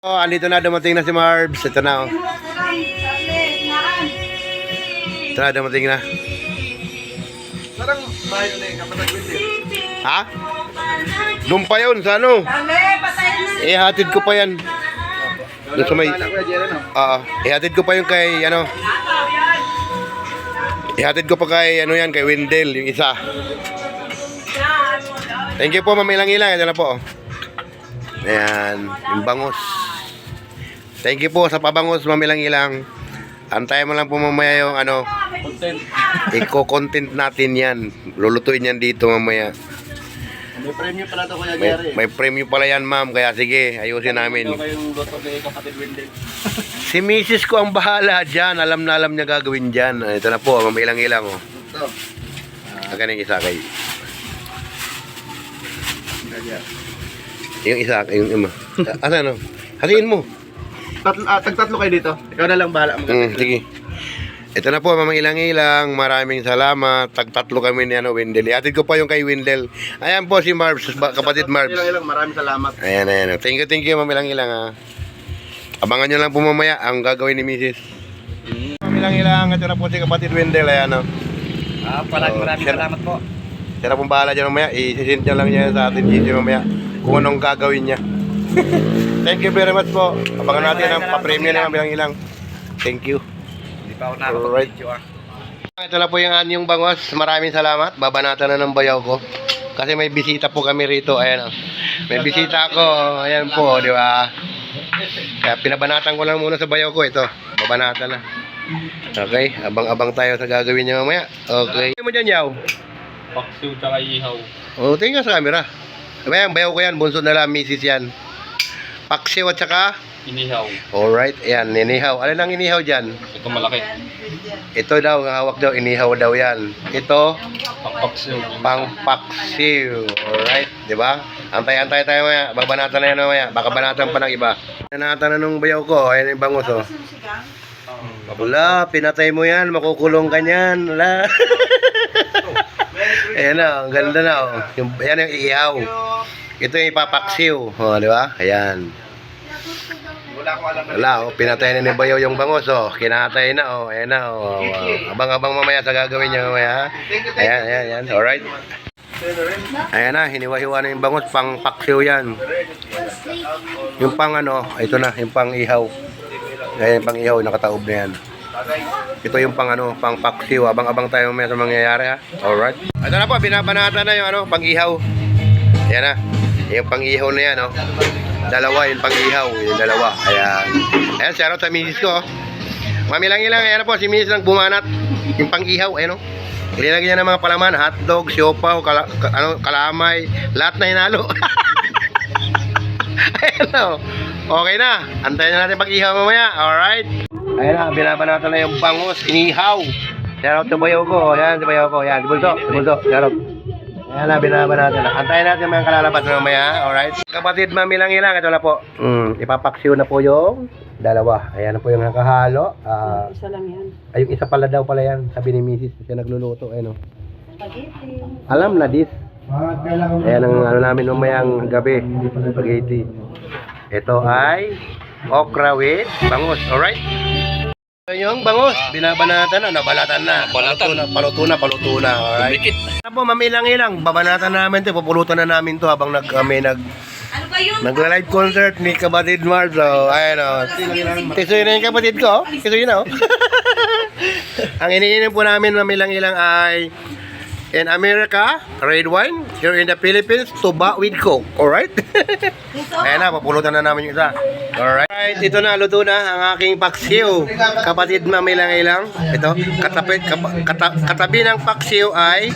Oh, andito na, dumating na si Marbs. Ito na, oh. Ito na, dumating na. Parang bahay na yung kapatid ko. Ha? Doon pa yun, sa ano? Hatid ko pa yan. Doon sa may... ihatid ko pa yung kay, ano? Ihatid ko pa kay, ano yan, kay Wendell, yung isa. Thank you po, mamilang-ilang. Ito na po, oh. Ayan, yung bangus. Thank you po sa pabangus, mamilang-ilang. Antayin mo lang po mamaya yung ano, Content. i-content natin yan. Lulutuin yan dito mamaya. May premium pala ito, Kuya Jerry. May premium pala yan, ma'am. Kaya sige, ayusin namin. Ito kayong luto kay kapatid Wendell. Si Mrs. ko ang bahala dyan. Alam na alam niya gagawin dyan. Ito na po, mamilang-ilang, oh. Ito. Aganing isa kay... Yung isa, yung ima. Asa ano? Hatiin mo. Tagtatlo kayo dito. Ikaw na lang bahala. Sige. Ito na po, mamilang-ilang. Maraming salamat. Tagtatlo kami ni ano, Wendell. Iatid ko pa yung kay Wendell. Ayan po si Marbs, kapatid Marbs. Ilang maraming salamat. Ayan, ayan. Thank you, mamilang-ilang, ha. Abangan nyo lang po mamaya ang gagawin ni Mrs. Mamilang-ilang. Ito na po si kapatid Wendell. Ayan, oh. Maraming salamat po. Siya na pong bahala dyan mamaya. I-send nyo lang niya sa atin dito mamaya kung anong gagawin niya. Thank you very much po. Abangan natin ang pa-premium na mamilang-ilang. Thank you. Hindi pa ako nakakapag-video Ito na po yung anyong bangos. Maraming salamat. Babanatan na ng bayaw ko. Kasi may bisita po kami rito. Ayan, oh. May bisita ako. Ayan po, di ba? Kaya pinabanatan ko lang muna sa bayaw ko. Ito, babanatan na. Okay, abang-abang tayo sa gagawin niya mamaya. Okay. Ano mo dyan, Yaw? Paksiw tsaka ihaw. O, tingin ka sa camera. Diba yan, bayaw ko yan. Bunso na lang, misis yan. Paksiw at saka? Inihaw. Alright, ayan, inihaw. Alin ang inihaw dyan? Ito malaki. Ito daw, ang hawak daw, inihaw daw yan. Ito, Paksiw. pangpaksiw. Alright, di ba? Antay-antay tayo maya. Babanatan na yan maya. Baka banatan pa ng iba. Banatan na nung bayaw ko. Ayan yung bangus, oh. Wala, pinatay mo yan. Makukulong ka niyan. Wala. Ayan na, ang ganda na, oh. Ayan yung iihaw. Ito yung ipapaksiw. Oh, di ba? Ayan. Wala akong alam. Wala, oh, pinatay na ni Bayaw yung bangus, oh. Kinatay na, oh. Ayan na, oh. Abang-abang mamaya sa gagawin niya mamaya. Ayan, ayan, ayan. Alright. Ayan na, hiniwa-hiwa na yung bangus. Pang paksiw yan. Yung pang ano, ito na, yung pang ihaw. Ayan, yung pang ihaw, nakataob na yan. Ito yung pang ano, pang paksiw. Abang-abang tayo mamaya sa mangyayari, ha. Alright. Ito na po, binabanata na yung ano, pang ihaw. Ayan na. Yung pang ihaw na yan, oh. Dalawa, yung pang-ihaw, yung dalawa. Ayan. Ayan, shout out sa misis ko. Mamilang-ilang, ayan po, si misis lang bumanat. Yung pang-ihaw, ayan o. Ilinagyan niya ng mga palaman, hotdog, siopaw, kalamay, lahat na hinalo. Ayan o. Okay na. Antayin na natin pag-ihaw mamaya. Alright. Ayan na, binabanatan na yung bangus, inihaw. Shout out sa bayaw ko. Ayan, sa bayaw ko. Ayan, bulto, shout out. Ayan na, binabanatan na. Antayin natin mga kalalabas mamaya. Alright. Kapatid, mamilang-ilang. Ito na po. Ipapaksiw na po yung dalawa. Ayan na po yung nakahalo. Isa lang yan. Ay, yung isa pala daw pala yan. Sabi ni Mrs. Siya nagluluto. Ayan o. Spaghetti. Alam na this. Ayan ang ano namin mamayang gabi. Spaghetti. Ito ay okra with bangus. Alright. Yung bangus, binabanatan na, nabalatan na. Paluto na. Alright. Ano po, mamilang-ilang. Babanatan namin ito. Pupulutan na namin ito habang kami nagla-live concert ni kapatid Mars. So, ayan o. Tisuyo na yung kapatid ko. Tisuyo na o. Ang iniinom po namin mamilang-ilang ay in America, red wine. Here in the Philippines, tuba with coke. Alright? Ayan na, papulutan na namin yung isa. Alright, ito na, luto na ang aking paksiw. Kapatid mamilang-ilang. Ito, katabi ng paksiw ay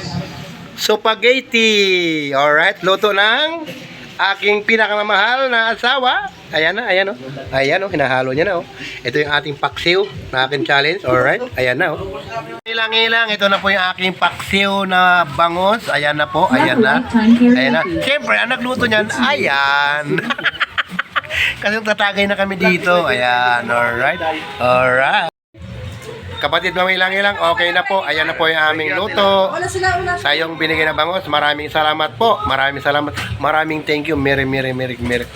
spaghetti. Alright, luto ng aking pinakamamahal na asawa. Ayan na, ayan o. Ayan o, hinahalo niya na o. Ito yung ating paksiw na aking challenge. Alright, ayan na o. Ilang-ilang, ito na po yung aking paksiw na bangus. Ayan na po, ayan na. Ayan na. Siyempre, ang nagluto niyan, ayan. Kasi tatagay na kami dito. Ayan, alright. Alright. Kapatid mamilang-ilang, okay na po. Ayan na po yung aming luto. Wala sila, wala. Sa iyong binigay na bangos, maraming salamat po. Maraming salamat. Maraming thank you. Merry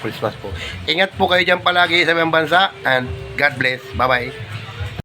Christmas po. Ingat po kayo dyan palagi sa ibang bansa. And God bless. Bye-bye.